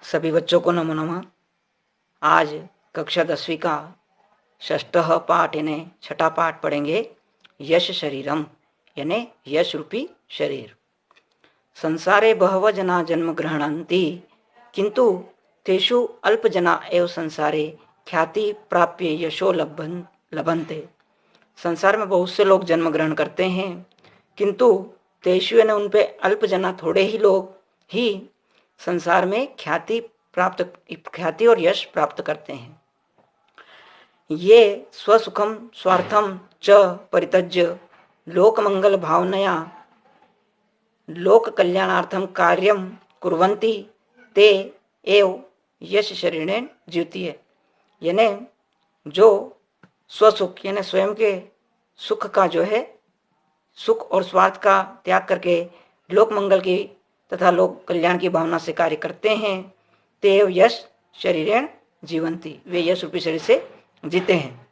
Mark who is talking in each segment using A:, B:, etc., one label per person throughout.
A: सभी बच्चों को नमो नमः। आज कक्षा 10वीं का षष्ठः पाठ यानी छठा पाठ पढ़ेंगे। यश शरीरम यानी यश रूपी शरीर। संसारे बहवः जना जन्म ग्रहणन्ति किंतु तेषु अल्प जना एव संसारे ख्याति प्राप्य यशो लभन्ते। संसार में बहुत से लोग जन्म ग्रहण करते हैं, किंतु तेषु यानी उन पे अल्प जना थोड़े ही लोग ही संसार में ख्याति और यश प्राप्त करते हैं। ये स्वसुखम स्वार्थम च परित्यज्य लोकमंगल भावनया लोक कल्याणार्थम कार्यम कुर्वन्ति ते एव यश शरीरेण जीवतीय। यानी जो स्वसुख यानी स्वयं के सुख का जो है सुख और स्वार्थ का त्याग करके लोक मंगल की तथा लोक कल्याण की भावना से कार्य करते हैं, ते यश शरीरेण जीवंती, वे यश रूपी शरीर से जीते हैं।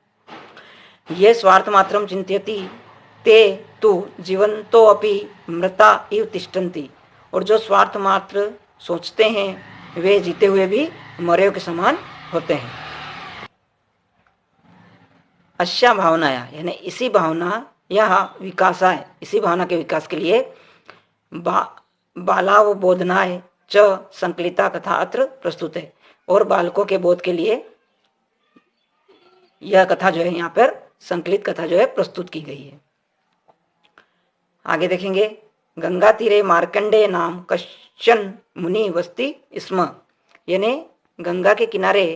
A: ये स्वार्थ मात्रम चिंत्यति ते तु जीवंतो अपि मृता इव तिष्ठन्ति। और जो स्वार्थ मात्र सोचते हैं वे जीते हुए भी मरे के समान होते हैं। अस्या भावनाया यानी इसी भावना यह विकासाय, इसी भावना के विकास के लिए बालावबोधनाय च संकलिता कथा अत्र प्रस्तुत है। और बालकों के बोध के लिए यह कथा जो है यहाँ पर संकलित कथा जो है प्रस्तुत की गई है। आगे देखेंगे। गंगा तीरे मार्कंडेय नाम कश्चन मुनि वस्ति स्म। यानी गंगा के किनारे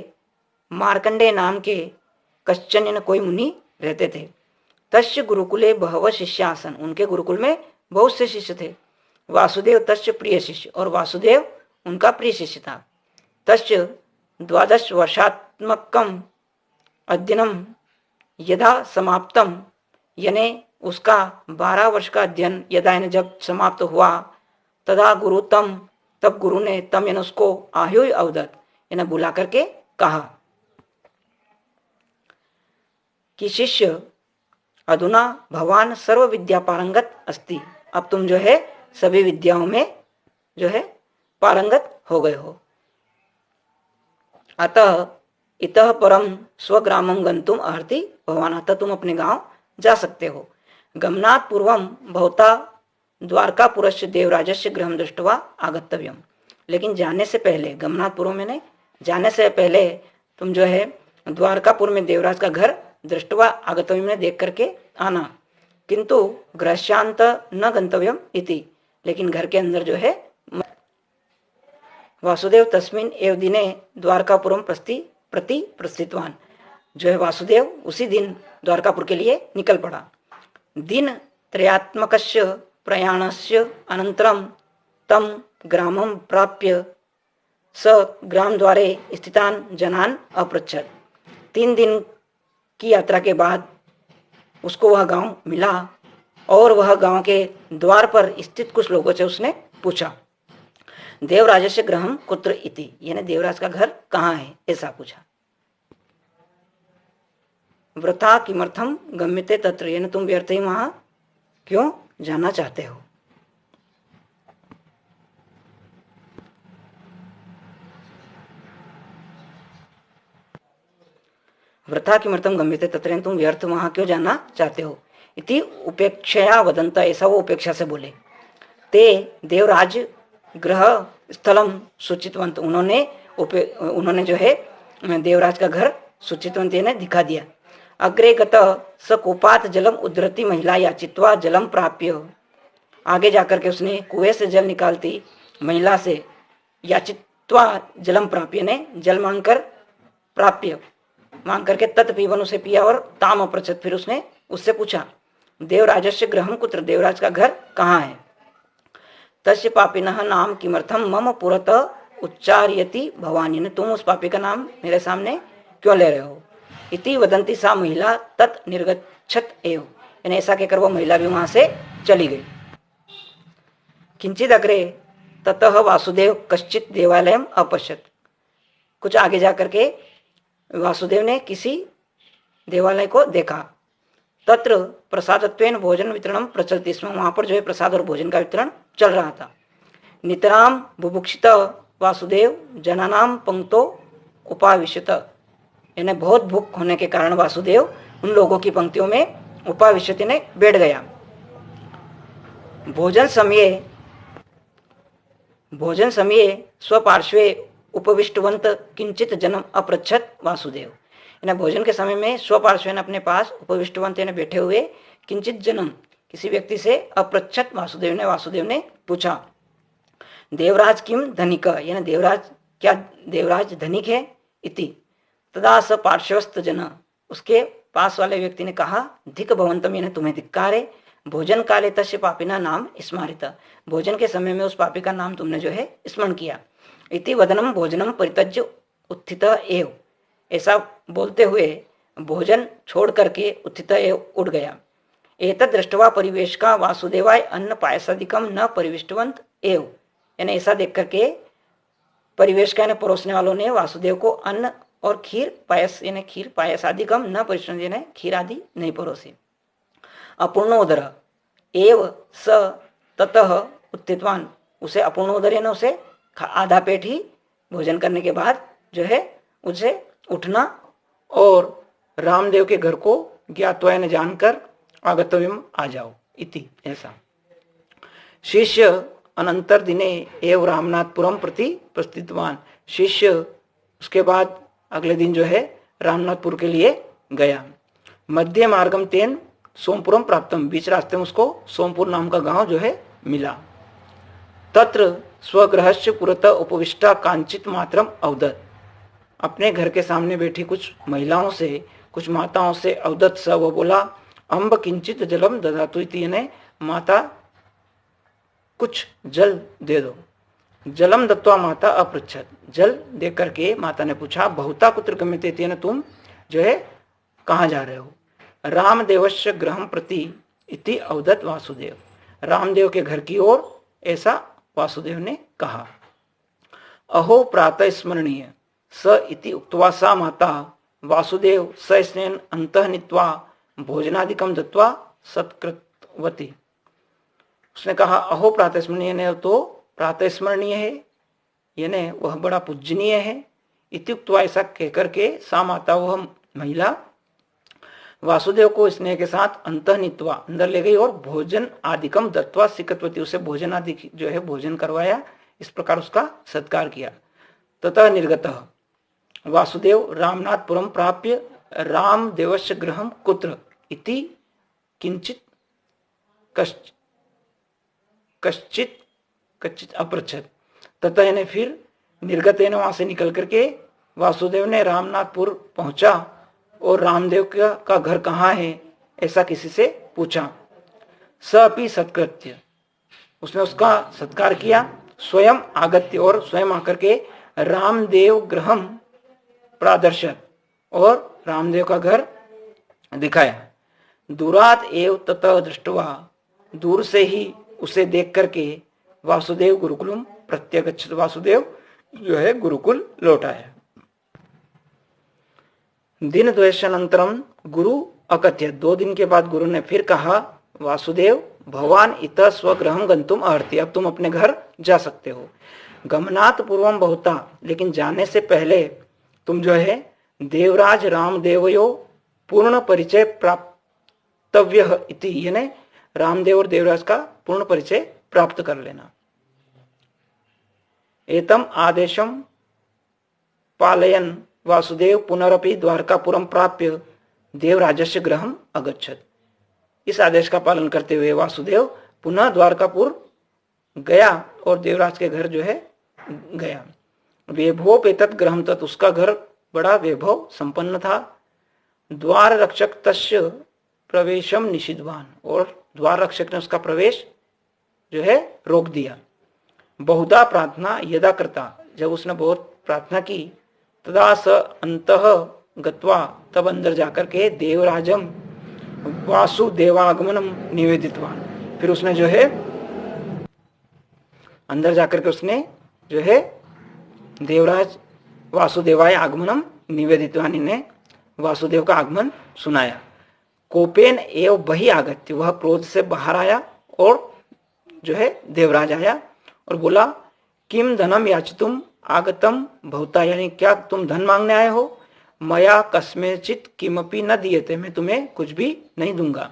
A: मार्कंडेय नाम के कश्चन यानी कोई मुनि रहते थे। तस्य गुरुकुले बहवः शिष्य आसन, उनके गुरुकुल में बहुत से शिष्य थे। वासुदेव तस्य प्रिय शिष्य, और वासुदेव उनका प्रिय शिष्य था। तस्य 12 वर्षात्मकम अध्ययनम यदा समाप्तम, यानी उसका 12 वर्ष का अध्ययन यदा यानी जब समाप्त हुआ, तदा गुरु तब गुरु ने तम यानी उसको आयु अवदत यानी बुला करके कहा कि शिष्य अधुना भगवान सर्व विद्या पारंगत अस्ति। अब तुम जो है सभी विद्याओं में जो है पारंगत हो गए हो। अतः इतः परम स्वग्रामं गंतुम अर्हति भगवान, अतः तुम अपने गांव जा सकते हो। गमनात् पूर्वम भवता द्वारकापुरस्य देवराजस्य गृहं दृष्ट्वा आगतव्यम। लेकिन जाने से पहले, गमनात् पूर्व में जाने से पहले तुम जो है द्वारकापुर में देवराज का घर दृष्टवा आगतव्यम में देख करके आना। किंतु गृहशांत न गंतव्यम इति, लेकिन घर के अंदर जो है। वासुदेव तस्मिन् एव दिने द्वारकापुरम प्रति प्रस्थितवान। जो है वासुदेव उसी दिन द्वारकापुर के लिए निकल पड़ा। दिन त्रयात्मकस्य प्रयाणस्य अनन्तरं तम ग्रामं प्राप्य स ग्राम द्वारे स्थितान जनान अपृच्छत्। 3 दिन की यात्रा के बाद उसको वह गांव मिला और वह गांव के द्वार पर स्थित कुछ लोगों से उसने पूछा, देवराजस्य गृहं कुत्र इति, यानी देवराज का घर कहाँ है, ऐसा पूछा। वृथा किमर्थम गम्यते तत्र, यानी तुम व्यर्थ ही वहां क्यों जाना चाहते हो। वृथा किमर्थम गम्यते तत्र, तुम व्यर्थ वहां क्यों जाना चाहते हो। इति उपेक्षया वदंत, ऐसा वो उपेक्षा से बोले। ते देवराज गृह स्थलम सूचितवंत, उन्होंने जो है देवराज का घर सूचितवंत ने दिखा दिया। अग्रे गत स कूपात जलम उद्धरती महिला याचित्वा जलम प्राप्य, आगे जाकर के उसने कुएं से जल निकालती महिला से याचित्वा जलम प्राप्य ने जल मांग करके तत्पीवन उसे पिया। और ताम अपृच्छत्, फिर उसने उससे पूछा, देवराजस्य गृहं कुत्र, देवराज का घर कहाँ है। तस्य पापिनः नाम किमर्थम मम पुरतः उच्चार्यति भवानी, ने तुम उस पापी का नाम मेरे सामने क्यों ले रहे हो। इति वदंती सा महिला तत् निर्गच्छत एव, यानी ऐसा कहकर वो महिला भी वहां से चली गई। किंचित अग्रे ततः वासुदेव कश्चित देवालयम अपश्यत, कुछ आगे जाकर के वासुदेव ने किसी देवालय को देखा। तत्र प्रसादत्वेन भोजन वितरण प्रचलति स्म, वहां पर जो है प्रसाद और भोजन का वितरण चल रहा था। नितराम बुभुक्षित वासुदेव जनानाम पंक्तो उपाविशत, यानी बहुत भूख होने के कारण वासुदेव उन लोगों की पंक्तियों में उपाविशत यानी बैठ गया। भोजन समये स्वपार्श्वे उपविष्टवंत किंचित जन्म अपृच्छत वासुदेव, यानी भोजन के समय में स्वपार्श्वे अपने पास उपविष्टवंत यानी बैठे हुए किंचित जन्म किसी व्यक्ति से अपृच्छत वासुदेव ने पूछा, देवराज किम धनिक, यानी देवराज क्या देवराज धनिक है इति। तदा स पार्श्वस्थ जन, उसके पास वाले व्यक्ति ने कहा, धिक भवंतम, यानी तुम्हें धिक्कार है, भोजन काले तस्य पापिना नाम स्मारित, भोजन के समय में उस पापी का नाम तुमने जो है स्मरण किया। इति वदनम भोजनम परित्यज्य उत्थित एव, ऐसा बोलते हुए भोजन छोड़ करके उत्थित एव उठ गया। एतद् दृष्ट्वा परिवेश का वासुदेवाय अन्न पायसादिकम न परिविष्टवंत एव, यानी ऐसा देख करके परिवेश का परोसने वालों ने वासुदेव को अन्न और खीर पायस यानी खीर पायस आदि कम न परिश्रम यानी खीर आदि नहीं परोसे। अपूर्णोदर एव स ततः उत्थितवान, उसे अपूर्णोदर यानी उसे आधा पेट ही भोजन करने के बाद जो है उसे उठना और रामदेव के घर को ज्ञात्वा यानी जानकर आगतव्यम आ जाओ इति, ऐसा। शिष्य अनंतर दिने एव रामनाथपुरम प्रति प्रस्थितवान, शिष्य उसके बाद अगले दिन जो है रामनाथपुर के लिए गया। मध्य मार्गम तेन सोमपुरम प्राप्तम, बीच रास्ते में उसको सोमपुर नाम का गांव जो है मिला। तत्र स्वगृहस्य पुरतः उपविष्टा कांचित मात्रम अवदत, अपने घर के सामने बैठी कुछ महिलाओं से कुछ माताओं से अवदत स, वो बोला, अम्ब किंचित जलम ददातु इति, यानी माता कुछ जल दे दो। जलम दत्वा माता अपृच्छत, जल दे करके माता ने पूछा, बहुता कुत्र गम्यते, यानी तुम जो है कहाँ जा रहे हो। रामदेवस्य गृहम प्रति इति अवदत वासुदेव, रामदेव के घर की ओर, ऐसा वासुदेव ने कहा। अहो प्रातः स्मरणीय स इति उक्त्वा सा माता वासुदेव स स्नेन अंतः नीत्वा भोजनादिकम दत्वा सत्कृतवती, उसने कहा अहो प्रातः स्मरणीय, ने तो प्रातः स्मरणीय है, यानी वह बड़ा पूजनीय है। इत्युक्त ऐसा कहकर के सा माता, वह महिला वासुदेव को स्नेह के साथ अंतः नीत्वा अंदर ले गई और भोजन आदिकम दत्वा सिकतवती, उसे भोजन आदि जो है भोजन करवाया, इस प्रकार उसका सत्कार किया। ततः निर्गतः वासुदेव रामनाथपुरम प्राप्य रामदेवस्य गृहम कुत्र इति किंचित कश्चित अपृच्छत, तथा यानी फिर निर्गत यानी वहां से निकल करके वासुदेव ने रामनाथपुर पहुंचा और रामदेव का घर कहाँ है ऐसा किसी से पूछा। स अपि सत्कृत्य, उसने उसका सत्कार किया। स्वयं आगत्य, और स्वयं आकर के रामदेव गृहम प्रादर्शत, और रामदेव का घर दिखाया। दूरात एव ततः दृष्टवा, दूर से ही उसे देख करके वासुदेव गुरुकुलम प्रत्यगच्छत, वासुदेव जो है गुरुकुल लौट आया। दिन द्वयशनंतरम गुरु अकथ्य, 2 दिन के बाद गुरु ने फिर कहा, वासुदेव भगवान इत स्वगृहम गंतुम अर्हति, अब तुम अपने घर जा सकते हो। गमनात् पूर्वम बहुता, लेकिन जाने से पहले तुम जो है देवराज रामदेवयो पूर्ण परिचय प्राप्तव्य इति, यानी रामदेव और देवराज का पूर्ण परिचय प्राप्त कर लेना। एतम आदेशम पालयन वासुदेव पुनरपि द्वारकापुरम प्राप्य देवराजस्य गृहम अगच्छत, इस आदेश का पालन करते हुए वासुदेव पुनः द्वारकापुर गया और देवराज के घर जो है गया। वैभवोपेतत् गृहम तत्, उसका घर बड़ा वैभव संपन्न था। द्वार रक्षक तस्य प्रवेशम निषिद्धवान, और द्वार रक्षक ने उसका प्रवेश जो है रोक दिया। बहुधा प्रार्थना यदा करता, जब उसने बहुत प्रार्थना की, तदा स अंतः गत्वा, तब अंदर जाकर के देवराजम वासुदेवागमनम निवेदितवान, फिर उसने जो है अंदर जाकर के उसने जो है देवराज वासुदेवाय आगमनम निवेदितवान, ने वासुदेव का आगमन सुनाया। कोपेन एव बही आगत्य, वह क्रोध से बाहर आया और जो है देवराज आया और बोला, किम धनम याचितुम आगतम भवता, यानी क्या तुम धन मांगने आए हो? मया कस्मेचित किमपि न दीयते, मैं तुम्हें कुछ भी नहीं दूंगा।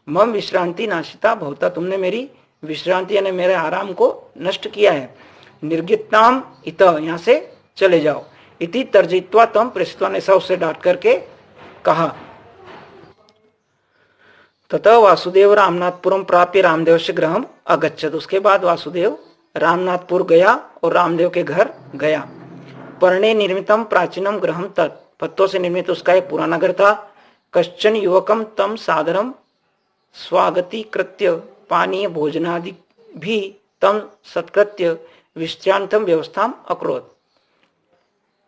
A: मम विश्रांति नाशिता भवता, तुमने मेरी विश्रांति यानी मेरे आराम को नष्ट किया है। निर्गिताम इत, यहाँ से चले जाओ। इति तर्जित्वा तम प्रेषित्वा, ऐसा उससे डांट करके कहा। ततः वासुदेव रामनाथपुरम प्राप्य रामदेव से गृहम अगच्छत, उसके बाद वासुदेव रामनाथपुर गया और रामदेव के घर गया। पर्णे निर्मितम प्राचीनम गृहम तत्, पत्तों से निर्मित उसका एक पुराना घर था। कश्चन युवकम तम सादरम स्वागतीकृत्य पानीय भोजनादि भी तम सत्कृत्य विश्रांतम व्यवस्था अकरोत,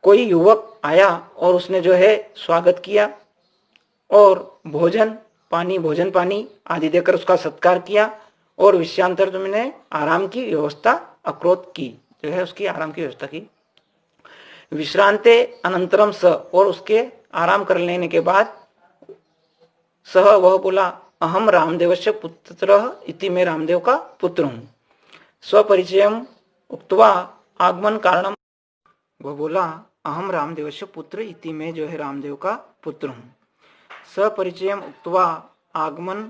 A: कोई युवक आया और उसने जो है स्वागत किया और भोजन पानी आदि देकर उसका सत्कार किया और विश्रांतर तुमने आराम की व्यवस्था अक्रोध की, जो है उसकी आराम की व्यवस्था की। विश्रांते अनंतरम स, और उसके आराम कर लेने के बाद सह, वह बोला, अहम रामदेवस्य पुत्र इति, मैं रामदेव का पुत्र हूं। स्वपरिचयम उक्त्वा आगमन कारणम, वह बोला अहम रामदेवस्य पुत्र इति, मैं जो है रामदेव का पुत्र हूं। सपरिचयम उक्त्वा आगमन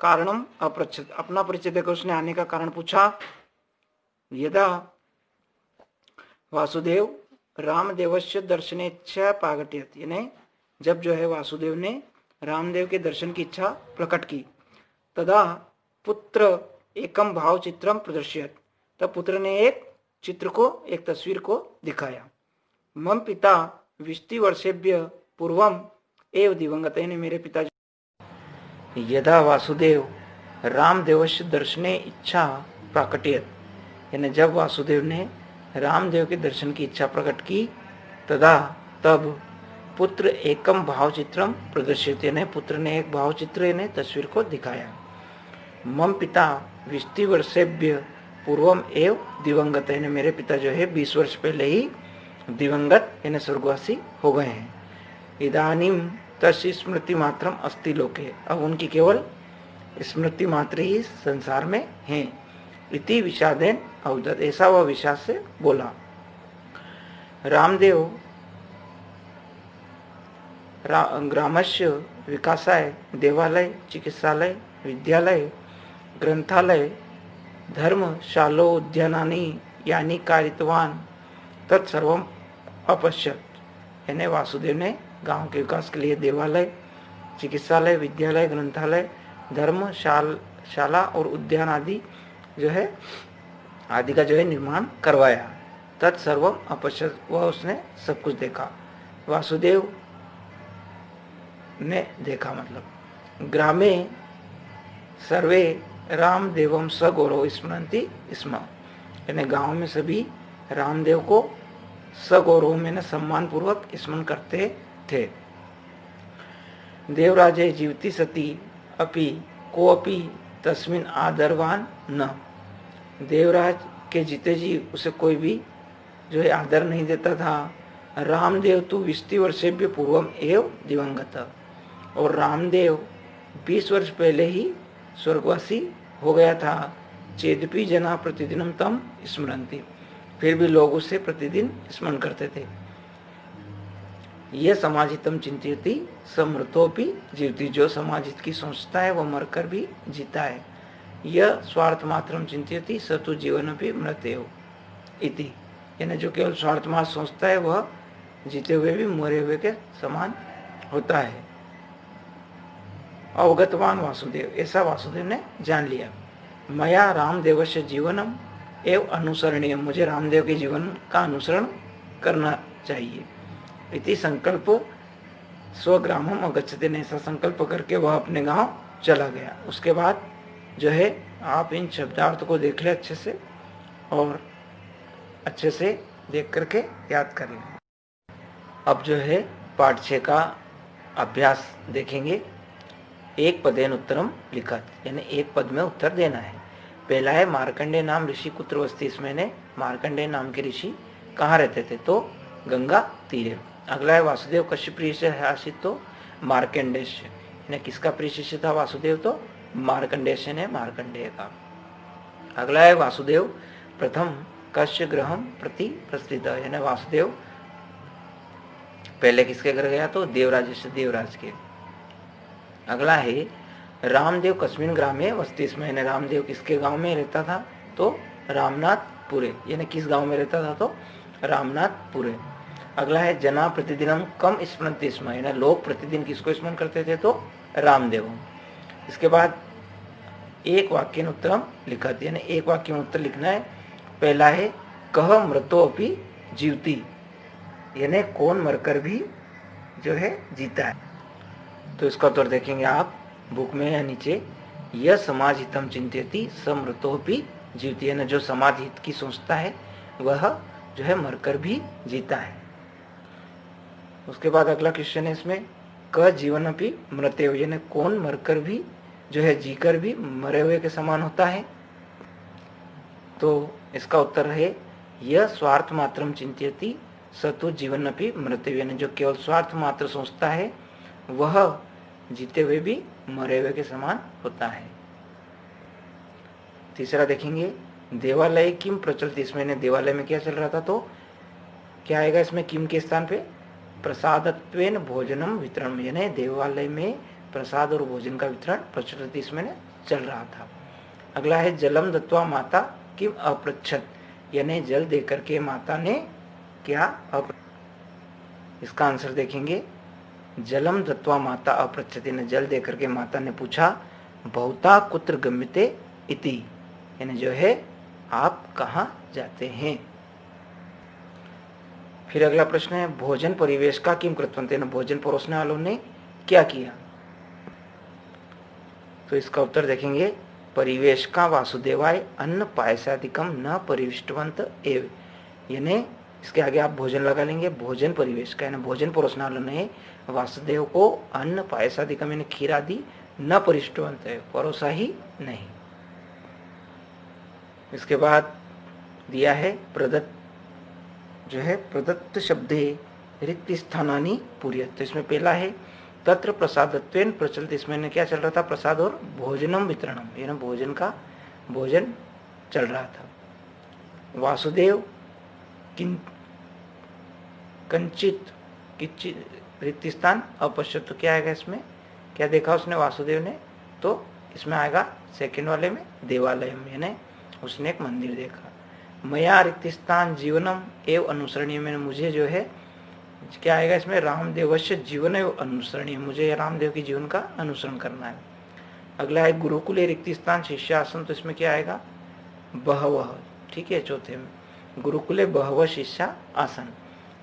A: कारणम अपृच्छत, अपना परिचय देकर उसने आने का कारण पूछा। यदा वासुदेव रामदेवस्य दर्शनेच्छा पागट्यत, यानी जब जो है वासुदेव ने रामदेव के दर्शन की इच्छा प्रकट की। तदा पुत्र एकम भाव चित्रम प्रदर्शयत, तब पुत्र ने एक चित्र को, एक तस्वीर को दिखाया। मम पिता 20 वर्षेभ्य पूर्वम एव दिवंगत, यानी मेरे पिता। यदा वासुदेव रामदेवस्य दर्शने इच्छा प्राकट्यत, यानी जब वासुदेव ने रामदेव के दर्शन की इच्छा प्रकट की। तदा तब पुत्र एकम भावचित्रम प्रदर्शित, यानी पुत्र ने एक भावचित्र यानी तस्वीर को दिखाया। मम पिता 20 वर्षेभ्य पूर्वम एव दिवंगत, यानी मेरे पिता जो है 20 वर्ष पहले ही दिवंगत यानी स्वर्गवासी हो गए हैं। इदानीम तस्य स्मृति मात्रम अस्ति लोके, अब उनकी केवल स्मृति मात्र ही संसार में है। इति विषादेन अवदत, ऐसा वह विषाद से बोला। रामदेव ग्रामस्य विकासाय देवालय, चिकित्सालय, विद्यालय, ग्रंथालय, धर्मशालो उद्यानानि यानी कारितवान तत्सर्वम अपश्यत, यानी वासुदेव ने गांव के विकास के लिए देवालय, चिकित्सालय, विद्यालय, ग्रंथालय, धर्मशाला और उद्यान आदि जो है आदि का जो है निर्माण करवाया। तत्सर्वम अपश्यत, वह उसने सब कुछ देखा, वासुदेव ने देखा। मतलब ग्रामे सर्वे रामदेवम सगौरव स्मरन्ति स्म, यानी गांव में सभी रामदेव को सगौरव में सम्मान पूर्वक स्मरण करते थे। देवराजे जीवती सती अपि कोअपि तस्मिन आदरवान न, देवराज के जीते जी उसे कोई भी जो है आदर नहीं देता था। रामदेव तो 20 वर्षेभ्य पूर्वम एव दिवंगत, और रामदेव 20 वर्ष पहले ही स्वर्गवासी हो गया था। चेदपि जना प्रतिदिनम तम स्मरन्ति, फिर भी लोग उसे प्रतिदिन स्मरण करते थे। यह समाजितम चिंतयति समृतोपि जीवति, जो समाजित की सोचता है वह मरकर भी जीता है। यह स्वार्थ मात्रम चिंतयति स तु जीवन भी मृत्यु इति, यानी जो केवल स्वार्थ मात्र सोचता है वह जीते हुए भी मरे हुए के समान होता है। अवगतवान वासुदेव, ऐसा वासुदेव ने जान लिया। मया रामदेवस्य जीवनम एवं अनुसरणीय, मुझे रामदेव के जीवन का अनुसरण करना चाहिए। इति संकल्प स्वग्रामम अगच्छते, ने ऐसा संकल्प करके वह अपने गांव चला गया। उसके बाद जो है आप इन शब्दार्थ को देख ले अच्छे से, और अच्छे से देख करके याद कर लें। अब जो है पाठ 6 का अभ्यास देखेंगे। एक पदेन उत्तरम लिखत, यानी एक पद में उत्तर देना है। पहला है मार्कंडेय नाम ऋषि कुत्र वस्ति, इसमें ने मार्कंडेय नाम के ऋषि कहाँ रहते थे, तो गंगा तीरे। अगला है वासुदेव कश्यप प्रिय से आशित, तो मार्कंडेय ने किसका प्रिय शिष्य था वासुदेव, तो मार्कंडेय ने मार्कंडेय का। अगला है वासुदेव प्रथम
B: कश्य ग्रहम प्रति प्रस्थित, यानी वासुदेव पहले किसके घर गया? तो देवराज से देवराज के। अगला है रामदेव कस्मिन ग्रामे वस्ती स्म, यानी रामदेव किसके गांव में रहता था? तो रामनाथपुरे, यानी किस गांव में रहता था? तो रामनाथपुरे। अगला है जना प्रतिदिनम कम स्मरन्ति स्म, यानी लोग प्रतिदिन किसको स्मरण करते थे? तो रामदेव। इसके बाद एक वाक्य उत्तरम लिखत, यानी एक वाक्य में उत्तर लिखना है। पहला है कह मृतो अपि जीवती, यानी कौन मरकर भी जो है जीता है। तो इसका उत्तर देखेंगे आप बुक में या नीचे। यह समाज हितम चिंत्यति समृतोपि जीवती, यानी जो समाज हित की सोचता है वह जो है मरकर भी जीता है। उसके बाद अगला क्वेश्चन है इसमें क जीवन अपि मृत्यो, यानी कौन मरकर भी जो है जीकर भी मरे हुए के समान होता है? तो इसका उत्तर है यह स्वार्थ मात्रम चिंत्यति सतु जीवन अपि मृत्यु, यानी जो केवल स्वार्थ मात्र सोचता है वह जीते हुए भी मरे हुए के समान होता है। तीसरा देखेंगे देवालय किम प्रचलित, इसमें देवालय में क्या चल रहा था? तो क्या आएगा इसमें किम के स्थान पे? प्रसादत्वेन भोजनम वितरण, यानी देवालय में प्रसाद और भोजन का वितरण प्रचलित इसमें चल रहा था। अगला है जलम दत्वा माता किम अपृच्छत, यानी जल देकर के माता ने क्या इसका आंसर देखेंगे जलम दत्वा माता अपृच्छति, ने जल देकर के माता ने पूछा बहुता कुत्र गम्यते इति, यानी जो है आप कहाँ जाते हैं। फिर अगला प्रश्न है भोजन परिवेश का किम कृतवंते, भोजन परोसने वालों ने क्या किया? तो इसका उत्तर देखेंगे परिवेश का वासुदेवाय अन्न पायसादिकम न परिविष्टवंत एव, यानी इसके आगे आप भोजन लगा लेंगे। भोजन परिवेश का, यानी भोजन परोसने वालों ने वासुदेव को अन्न पायसादिकम यानी खीर आदि न परिविष्टवंत है, परोसा ही नहीं। इसके बाद दिया है प्रदत्त, जो है प्रदत्त शब्दे रिक्त स्थानानि पूर्यत, तो इसमें पहला है तत्र प्रसादत्वेन प्रचलित, इसमें क्या चल रहा था? प्रसाद और भोजनम वितरणम, यानी भोजन का भोजन चल रहा था। वासुदेव कंचित रिक्त स्थान अपश्यत, तो क्या आएगा इसमें? क्या देखा उसने वासुदेव ने? तो इसमें आएगा सेकंड वाले में देवालय में, यानी उसने एक मंदिर देखा। मया रिक्त स्थान जीवनम एवं अनुसरणीय, में मुझे जो है क्या आएगा इसमें? रामदेवस्य जीवन एवं अनुसरणीय, मुझे रामदेव के जीवन का अनुसरण करना है। अगला है गुरुकुले रिक्त स्थान शिष्यासन, तो इसमें क्या आएगा? बहवह, ठीक है, चौथे में गुरुकुले बहवह शिष्या आसन।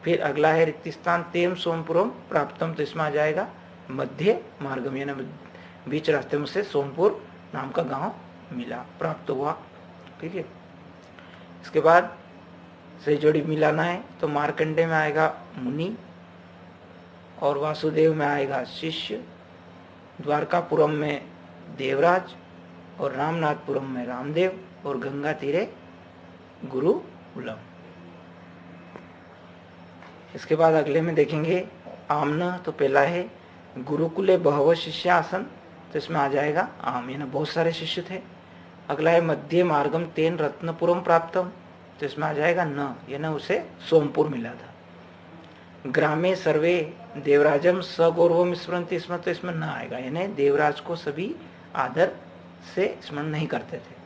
B: फिर अगला है रिक्त स्थान तेम सोमपुरम प्राप्तम, तो इसमें आ जाएगा मध्य मार्गम, यानी बीच रास्ते में से सोमपुर नाम का गांव मिला, प्राप्त हुआ। ठीक है, इसके बाद से जोड़ी मिलाना है तो मार्कंडे में आएगा मुनि और वासुदेव में आएगा शिष्य, द्वारकापुरम में देवराज और रामनाथपुरम में रामदेव और गंगा तीरे गुरुकुलम। इसके बाद अगले में देखेंगे आमना, तो पहला है गुरुकुले बहव शिष्य आसन, तो इसमें आ जाएगा आम, यानी बहुत सारे शिष्य थे। अगला है मध्य मार्गम तेन रत्नपुरम प्राप्तम, तो इसमें आ जाएगा न, यानी उसे सोमपुर मिला था। ग्रामे सर्वे देवराजम सगौरवम स्मरन्ति, इसमें तो इसमें न आएगा, यानी देवराज को सभी आदर से स्मरण नहीं करते थे।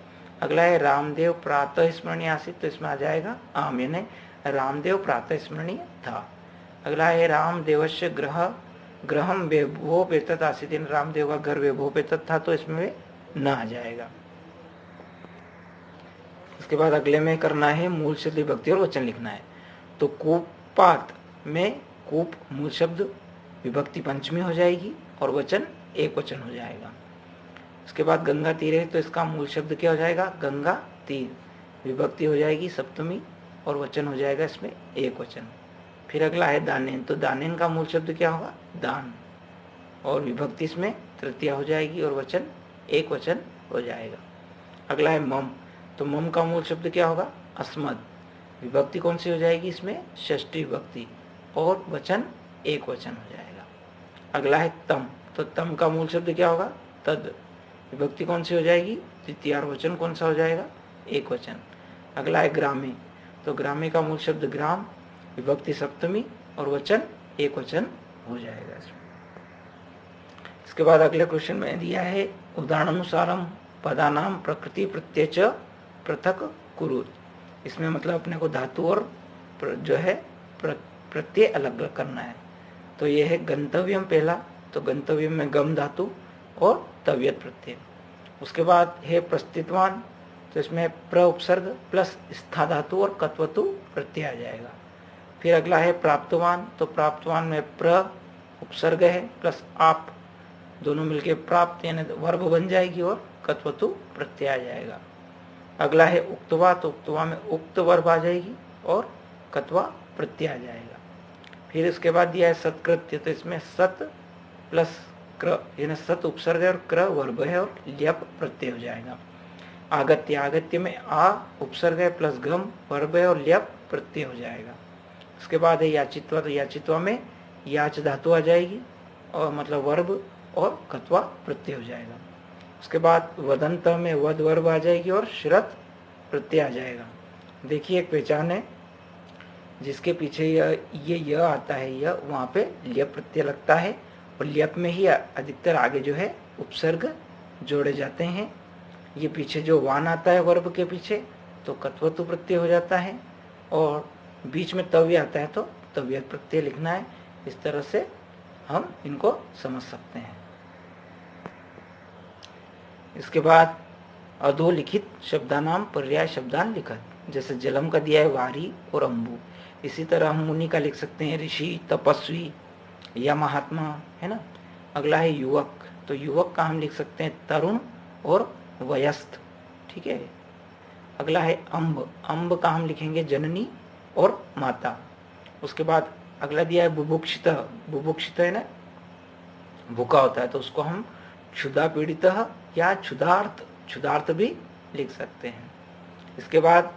B: अगला है रामदेव प्रातः स्मरणीय आसित, तो इसमें आ जाएगा आम, यानी रामदेव प्रातः स्मरणीय था। अगला है रामदेवस्य ग्रहम वैभवोपेतत आसित, रामदेव का घर वैभवोपेतत था, तो इसमें न आ जाएगा। इसके बाद अगले में करना है मूल शब्द विभक्ति और वचन लिखना है। तो कूपात में कूप मूल शब्द विभक्ति पंचमी हो जाएगी और वचन एक वचन हो जाएगा। इसके बाद गंगा तीर है, तो इसका मूल शब्द क्या हो जाएगा? गंगा तीर, विभक्ति हो जाएगी सप्तमी और वचन हो जाएगा इसमें एक वचन। फिर अगला है दानेन, तो दानेन का मूल शब्द क्या होगा? दान, और विभक्ति इसमें तृतीया हो जाएगी और वचन एक वचन हो जाएगा। अगला है मम, तो मम का मूल शब्द क्या होगा? अस्मद, विभक्ति कौन सी हो जाएगी इसमें? षष्ठी विभक्ति और वचन एक वचन हो जाएगा। अगला है तम, तो तम का मूल शब्द क्या होगा? तद, विभक्ति कौन सी हो जाएगी? तृतीया और वचन कौन सा हो जाएगा? एक वचन। अगला है ग्रामे, तो ग्रामे का मूल शब्द ग्राम, विभक्ति सप्तमी और वचन एक वचन हो जाएगा इसमें। इसके बाद अगले क्वेश्चन में दिया है उदाहरणानुसारम पदानाम प्रकृति प्रत्यय च पृथक कुरुत। इसमें मतलब अपने को धातु और जो है प्रत्यय अलग अलग करना है। तो ये है गंतव्यम पहला, तो गंतव्यम में गम धातु और तव्यत प्रत्यय। उसके बाद है प्रस्थितवान, तो इसमें प्र उपसर्ग प्लस स्था धातु और कत्वतु प्रत्यय आ जाएगा। फिर अगला है प्राप्तवान, तो प्राप्तवान में प्र उपसर्ग है प्लस आप दोनों मिलके प्राप्त यानी वर्ब बन जाएगी और कत्वतु प्रत्यय आ जाएगा। अगला है उक्तवा, तो उक्तवा में उक्त वर्ब आ जाएगी और कत्वा प्रत्यय आ जाएगा। फिर इसके बाद दिया है सत्कृत्य, तो इसमें सत प्लस क्र यानी सत उपसर्ग है और क्र वर्ब है और ल्यप प्रत्यय हो जाएगा। आगत्य, आगत्य में आ उपसर्ग है प्लस गम वर्ब है और ल्यप प्रत्यय हो जाएगा। उसके बाद है याचित्वा, तो याचित्वा में याच धातु आ जाएगी और मतलब वर्ब और कत्वा प्रत्यय हो जाएगा। उसके बाद वदंत में वद वर्ब आ जाएगी और श्रत प्रत्यय आ जाएगा। देखिए एक पहचान है, जिसके पीछे ये आता है यह, वहां पे ल्यप प्रत्यय लगता है और ल्यप में ही अधिकतर आगे जो है उपसर्ग जोड़े जाते हैं। ये पीछे जो वान आता है वर्ब के पीछे तो कत्वतु प्रत्यय हो जाता है और बीच में तव्य आता है तो तव्य प्रत्यय लिखना है। इस तरह से हम इनको समझ सकते हैं। इसके बाद अधोलिखित शब्दानाम पर्याय शब्दान लिखत, जैसे जलम का दिया है वारी और अम्बु, इसी तरह हम मुनि का लिख सकते हैं ऋषि, तपस्वी या महात्मा, है ना। अगला है युवक, तो युवक का हम लिख सकते हैं तरुण और वयस्क, ठीक है। अगला है अम्ब, अम्ब का हम लिखेंगे जननी और माता। उसके बाद अगला दिया है बुभुक्षित, बुभुक्षित है ना भूखा होता है तो उसको हम क्षुधा पीड़ित या क्षुधार्थ, क्षुधार्थ भी लिख सकते हैं। इसके बाद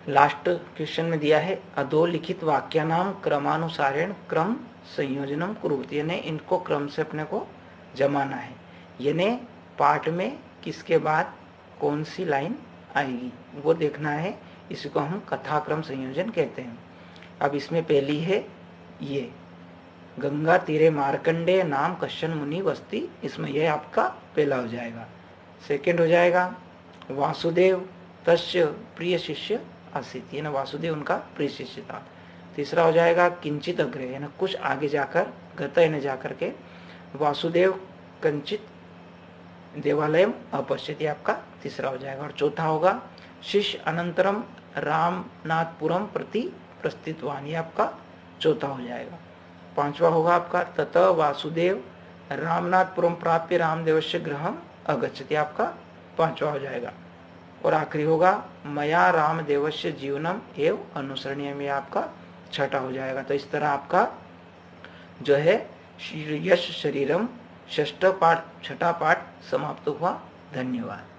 B: लास्ट क्वेश्चन में दिया है अधोलिखित वाक्यानाम क्रमानुसारेण क्रम संयोजनम कुरुते, यानी इनको क्रम से अपने को जमाना है, यानी पाठ में किसके बाद कौन सी लाइन आएगी वो देखना है। इसी को हम कथाक्रम संयोजन कहते हैं। अब इसमें पहली है ये गंगा तीरे मार्कंडे नाम कश्चन मुनि वस्ती, इसमें यह आपका पहला हो जाएगा। सेकंड हो जाएगा वासुदेव तस्य प्रिय शिष्य आसीत, यानी वासुदेव उनका प्रिय शिष्य था। तीसरा हो जाएगा किंचित अग्रे, यानी कुछ आगे जाकर, गत यानी जाकर के, वासुदेव कंचित देवालयम अपश्यति, आपका तीसरा हो जाएगा। और चौथा होगा शिष्य अनंतरम रामनाथपुरम प्रति प्रस्थितवान, ये आपका चौथा हो जाएगा। पांचवा होगा आपका तत वासुदेव रामनाथपुरम प्राप्य रामदेवस्य गृहम अगच्छति, आपका पांचवा हो जाएगा। और आखिरी होगा मया रामदेवस्य जीवनम एव अनुसरणीयम, ये आपका छठा हो जाएगा। तो इस तरह आपका जो है यश शरीरम षष्ठ पाठ, छठा पाठ समाप्त हुआ। धन्यवाद।